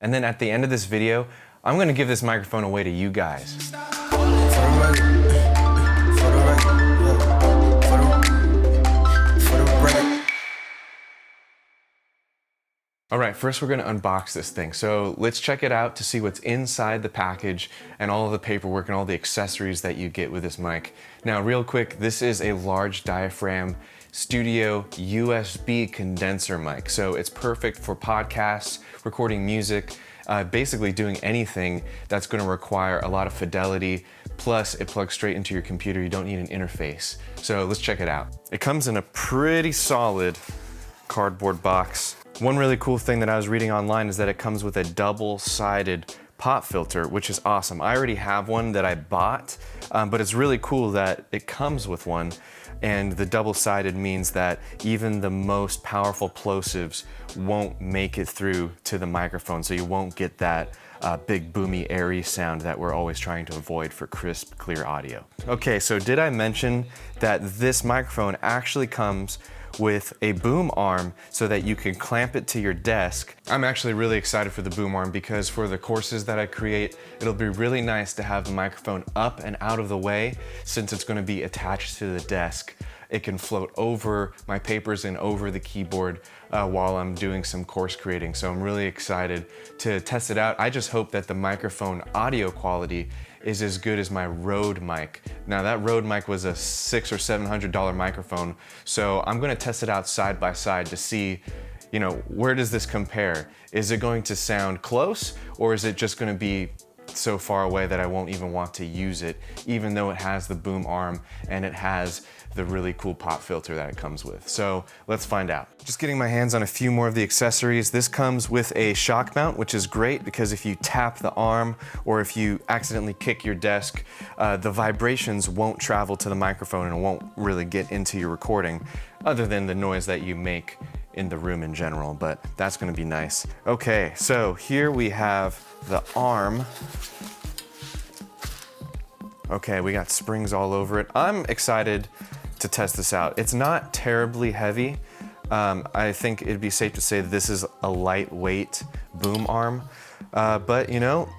And then at the end of this video, I'm gonna give this microphone away to you guys. All right, first we're gonna unbox this thing. So let's check it out to see what's inside the package and all of the paperwork and all the accessories that you get with this mic. Now, real quick, this is a large diaphragm studio USB condenser mic. So it's perfect for podcasts, recording music, basically doing anything that's gonna require a lot of fidelity. Plus, it plugs straight into your computer. You don't need an interface. So let's check it out. It comes in a pretty solid cardboard box. One really cool thing that I was reading online is that it comes with a double-sided pop filter, which is awesome. I already have one that I bought, but it's really cool that it comes with one. And the double-sided means that even the most powerful plosives won't make it through to the microphone, so you won't get that big boomy airy sound that we're always trying to avoid for crisp, clear audio. Okay, so did I mention that this microphone actually comes with a boom arm so that you can clamp it to your desk? I'm actually really excited for the boom arm because for the courses that I create, it'll be really nice to have the microphone up and out of the way since it's going to be attached to the desk. It can float over my papers and over the keyboard while I'm doing some course creating. So I'm really excited to test it out. I just hope that the microphone audio quality is as good as my Rode mic. Now that Rode mic was a $600 or $700 microphone, so I'm gonna test it out side by side to see, you know, where does this compare? Is it going to sound close, or is it just gonna be so far away that I won't even want to use it, even though it has the boom arm and it has the really cool pop filter that it comes with. So let's find out. Just getting my hands on a few more of the accessories. This comes with a shock mount, which is great because if you tap the arm or if you accidentally kick your desk, the vibrations won't travel to the microphone and won't really get into your recording, other than the noise that you make in the room in general, but that's gonna be nice. Okay, so here we have the arm. Okay, we got springs all over it. I'm excited to test this out. It's not terribly heavy. I think it'd be safe to say that this is a lightweight boom arm, but you know,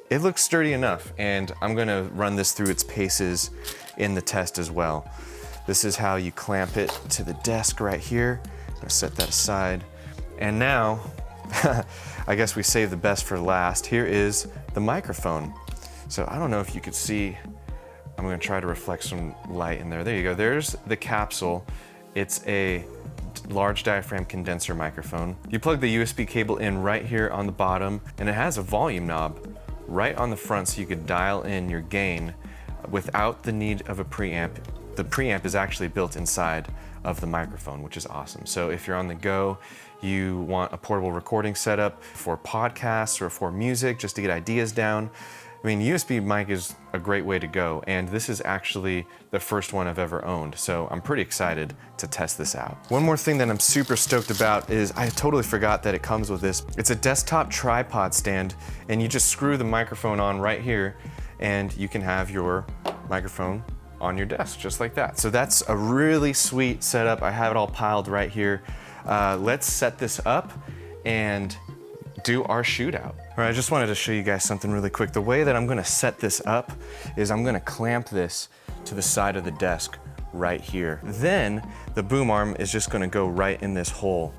it looks sturdy enough, and I'm gonna run this through its paces in the test as well. This is how you clamp it to the desk right here. I'm gonna set that aside. And now, I guess we save the best for last. Here is the microphone. So I don't know if you could see, I'm gonna try to reflect some light in there. There you go, there's the capsule. It's a large diaphragm condenser microphone. You plug the USB cable in right here on the bottom, and it has a volume knob right on the front so you could dial in your gain without the need of a preamp. The preamp is actually built inside of the microphone, which is awesome. So if you're on the go, you want a portable recording setup for podcasts or for music, just to get ideas down, I mean, USB mic is a great way to go, and this is actually the first one I've ever owned, so I'm pretty excited to test this out. One more thing that I'm super stoked about is I totally forgot that it comes with this. It's a desktop tripod stand, and you just screw the microphone on right here, and you can have your microphone on your desk, just like that. So that's a really sweet setup. I have it all piled right here. Let's set this up and do our shootout. All right, I just wanted to show you guys something really quick. The way that I'm gonna set this up is I'm gonna clamp this to the side of the desk right here. Then the boom arm is just gonna go right in this hole,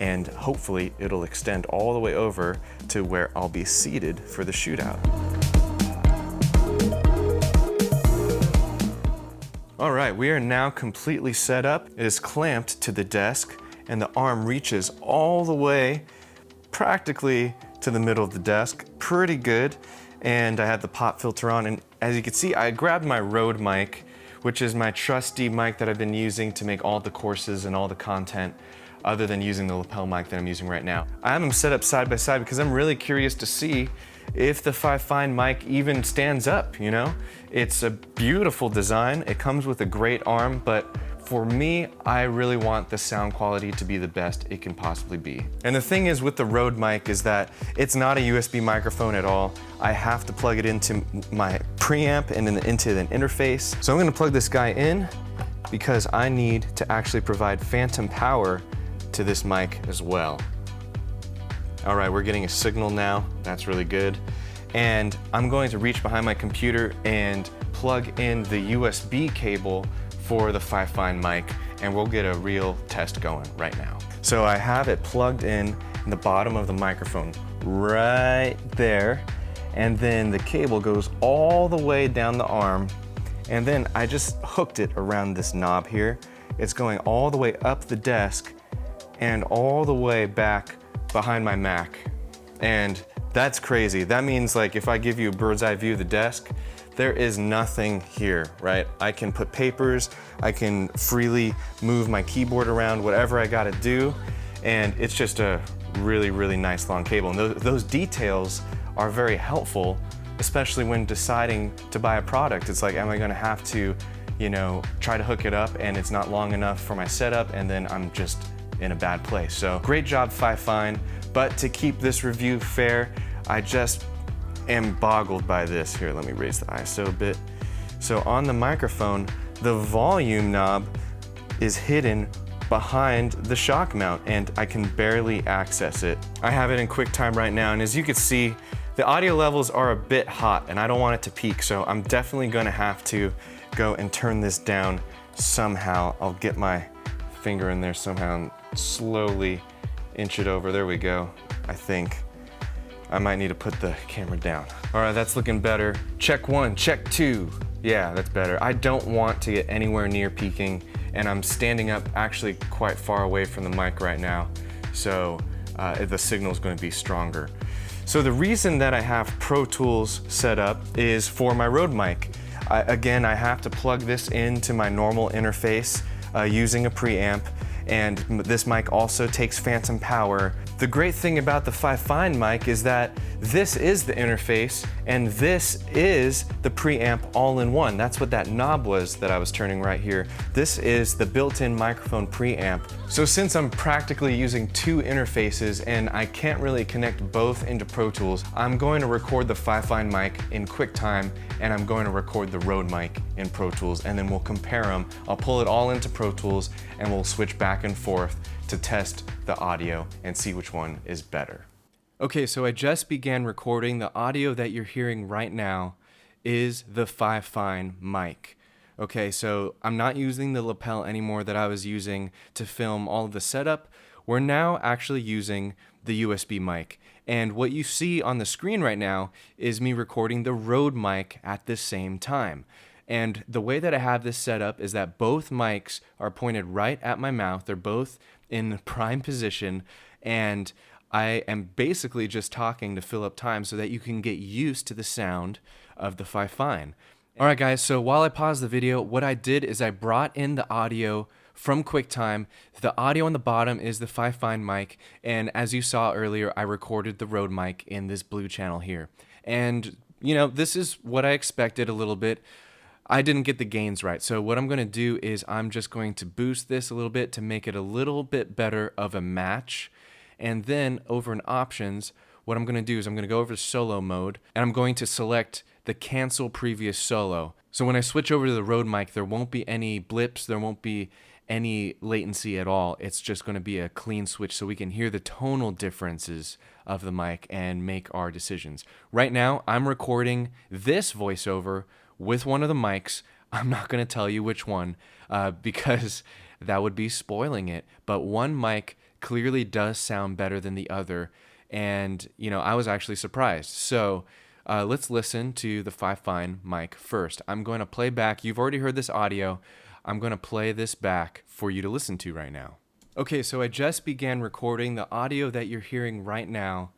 and hopefully it'll extend all the way over to where I'll be seated for the shootout. All right, we are now completely set up. It is clamped to the desk, and the arm reaches all the way practically to the middle of the desk. Pretty good. And I had the pop filter on, and as you can see, I grabbed my Rode mic, which is my trusty mic that I've been using to make all the courses and all the content, other than using the lapel mic that I'm using right now. I have them set up side by side because I'm really curious to see if the FiFine mic even stands up, you know? It's a beautiful design. It comes with a great arm, but for me, I really want the sound quality to be the best it can possibly be. And the thing is with the Rode mic is that it's not a USB microphone at all. I have to plug it into my preamp and then into an interface. So I'm gonna plug this guy in because I need to actually provide phantom power to this mic as well. All right, we're getting a signal now. That's really good. And I'm going to reach behind my computer and plug in the USB cable for the FiFine mic, and we'll get a real test going right now. So I have it plugged in the bottom of the microphone right there, and then the cable goes all the way down the arm, and then I just hooked it around this knob here. It's going all the way up the desk and all the way back behind my Mac. And that's crazy. That means, like, if I give you a bird's eye view of the desk, there is nothing here, right? I can put papers, I can freely move my keyboard around, whatever I gotta do, and it's just a really, really nice long cable. And those details are very helpful, especially when deciding to buy a product. It's like, am I gonna have to, you know, try to hook it up and it's not long enough for my setup, and then I'm just in a bad place. So great job, FiFine. But to keep this review fair, I just am boggled by this. Here, let me raise the ISO a bit. So on the microphone, the volume knob is hidden behind the shock mount, and I can barely access it. I have it in QuickTime right now, and as you can see, the audio levels are a bit hot, and I don't want it to peak, so I'm definitely gonna have to go and turn this down somehow. I'll get my finger in there somehow and slowly inch it over. There we go, I think. I might need to put the camera down. All right, that's looking better. Check one, check two. Yeah, that's better. I don't want to get anywhere near peaking, and I'm standing up actually quite far away from the mic right now, so the signal is going to be stronger. So the reason that I have Pro Tools set up is for my Rode mic. Again, I have to plug this into my normal interface using a preamp, and this mic also takes phantom power. The great thing about the FiFine mic is that this is the interface and this is the preamp all in one. That's what that knob was that I was turning right here. This is the built-in microphone preamp. So since I'm practically using two interfaces and I can't really connect both into Pro Tools, I'm going to record the FiFine mic in QuickTime and I'm going to record the Rode mic in Pro Tools, and then we'll compare them. I'll pull it all into Pro Tools and we'll switch back and forth to test the audio and see which one is better. Okay, so I just began recording. The audio that you're hearing right now is the FiFine mic. Okay, so I'm not using the lapel anymore that I was using to film all of the setup. We're now actually using the USB mic. And what you see on the screen right now is me recording the Rode mic at the same time. And the way that I have this set up is that both mics are pointed right at my mouth. They're both in prime position, and I am basically just talking to fill up time so that you can get used to the sound of the FiFine. All right, guys, so while I pause the video, what I did is I brought in the audio from QuickTime. The audio on the bottom is the FiFine mic, and as you saw earlier, I recorded the Rode mic in this blue channel here. And, you know, this is what I expected a little bit. I didn't get the gains right, so what I'm going to do is I'm just going to boost this a little bit to make it a little bit better of a match. And then over in options, what I'm going to do is I'm going to go over to solo mode, and I'm going to select the cancel previous solo. So when I switch over to the Rode mic, there won't be any blips, there won't be any latency at all. It's just going to be a clean switch so we can hear the tonal differences of the mic and make our decisions. Right now, I'm recording this voiceover with one of the mics. I'm not going to tell you which one because that would be spoiling it. But one mic clearly does sound better than the other. And, you know, I was actually surprised. So let's listen to the FiFine mic first. I'm going to play back. You've already heard this audio. I'm going to play this back for you to listen to right now. Okay, so I just began recording. The audio that you're hearing right now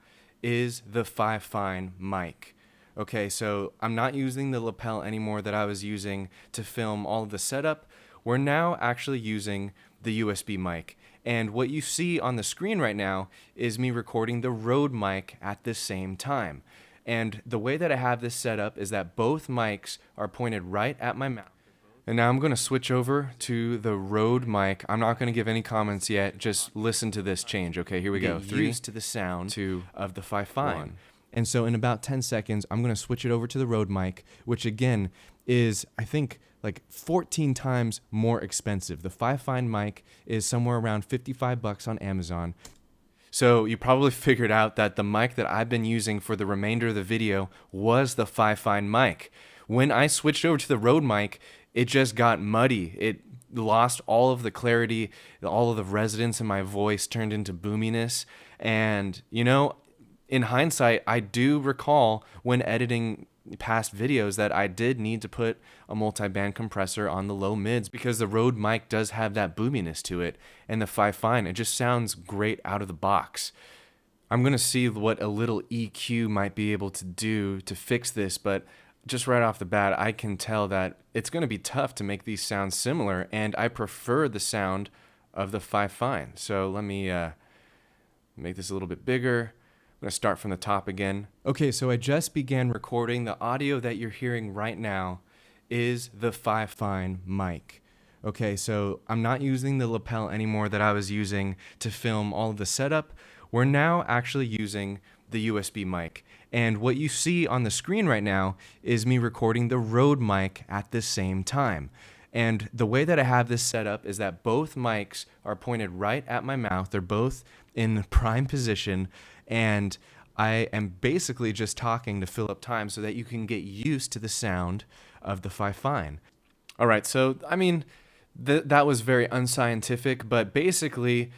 is the FiFine mic. Okay, so I'm not using the lapel anymore that I was using to film all of the setup. We're now actually using the USB mic. And what you see on the screen right now is me recording the Rode mic at the same time. And the way that I have this set up is that both mics are pointed right at my mouth. And now I'm going to switch over to the Rode mic. I'm not going to give any comments yet. Just listen to this change. Okay, here we go. 3 used to the sound of the FiFine. And so in about 10 seconds, I'm going to switch it over to the Rode mic, which again is, I think, like 14 times more expensive. The FiFine mic is somewhere around $55 on Amazon. So you probably figured out that the mic that I've been using for the remainder of the video was the FiFine mic. When I switched over to the Rode mic, it just got muddy. It lost all of the clarity, all of the resonance in my voice turned into boominess. And, you know, in hindsight, I do recall when editing past videos that I did need to put a multi-band compressor on the low mids because the Rode mic does have that boominess to it, and the FiFine, it just sounds great out of the box. I'm gonna see what a little EQ might be able to do to fix this, but just right off the bat, I can tell that it's gonna be tough to make these sounds similar, and I prefer the sound of the FiFine. So let me make this a little bit bigger. I'm going to start from the top again. Okay, so I just began recording. The audio that you're hearing right now is the FiFine mic. Okay, so I'm not using the lapel anymore that I was using to film all of the setup. We're now actually using the USB mic. And what you see on the screen right now is me recording the Rode mic at the same time. And the way that I have this set up is that both mics are pointed right at my mouth. They're both in prime position. And I am basically just talking to fill up time so that you can get used to the sound of the FiFine. All right, so I mean, that was very unscientific, but basically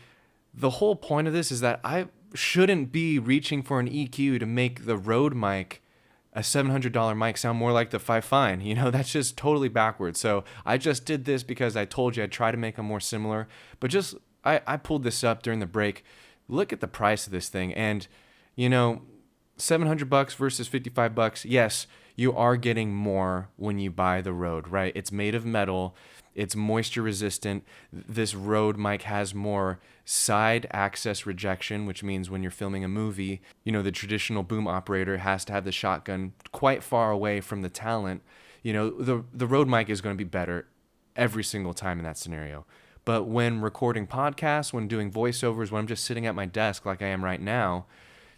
the whole point of this is that I shouldn't be reaching for an EQ to make the Rode mic, a $700 mic, sound more like the FiFine. You know, that's just totally backwards. So I just did this because I told you I'd try to make them more similar, but just I pulled this up during the break. Look at the price of this thing, and you know, $700 versus $55. Yes, you are getting more when you buy the Rode, right? It's made of metal, it's moisture resistant. This Rode mic has more side access rejection, which means when you're filming a movie, you know, the traditional boom operator has to have the shotgun quite far away from the talent. You know, the Rode mic is going to be better every single time in that scenario. But when recording podcasts, when doing voiceovers, when I'm just sitting at my desk like I am right now,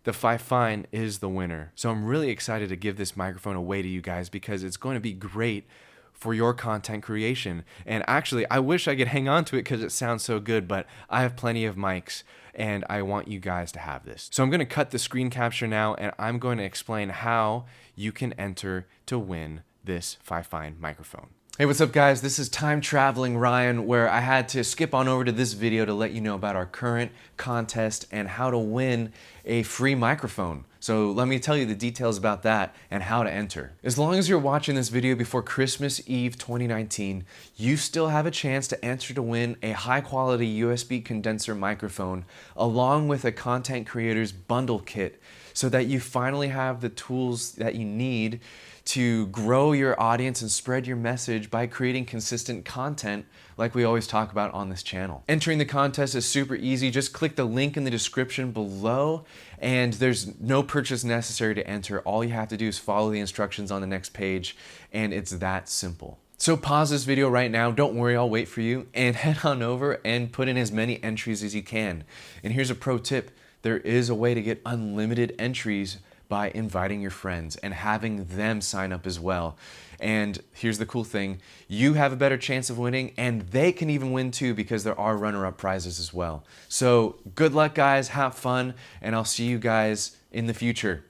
the FiFine is the winner. So I'm really excited to give this microphone away to you guys because it's going to be great for your content creation. And actually, I wish I could hang on to it because it sounds so good, but I have plenty of mics and I want you guys to have this. So I'm going to cut the screen capture now and I'm going to explain how you can enter to win this FiFine microphone. Hey, what's up guys? This is Time Traveling Ryan, where I had to skip on over to this video to let you know about our current contest and how to win a free microphone. So let me tell you the details about that and how to enter. As long as you're watching this video before Christmas Eve 2019, you still have a chance to enter to win a high quality USB condenser microphone along with a content creator's bundle kit so that you finally have the tools that you need to grow your audience and spread your message by creating consistent content like we always talk about on this channel. Entering the contest is super easy. Just click the link in the description below and there's no purchase necessary to enter. All you have to do is follow the instructions on the next page and it's that simple. So pause this video right now, don't worry, I'll wait for you, and head on over and put in as many entries as you can. And here's a pro tip, there is a way to get unlimited entries by inviting your friends and having them sign up as well. And here's the cool thing, you have a better chance of winning and they can even win too because there are runner-up prizes as well. So good luck guys, have fun, and I'll see you guys in the future.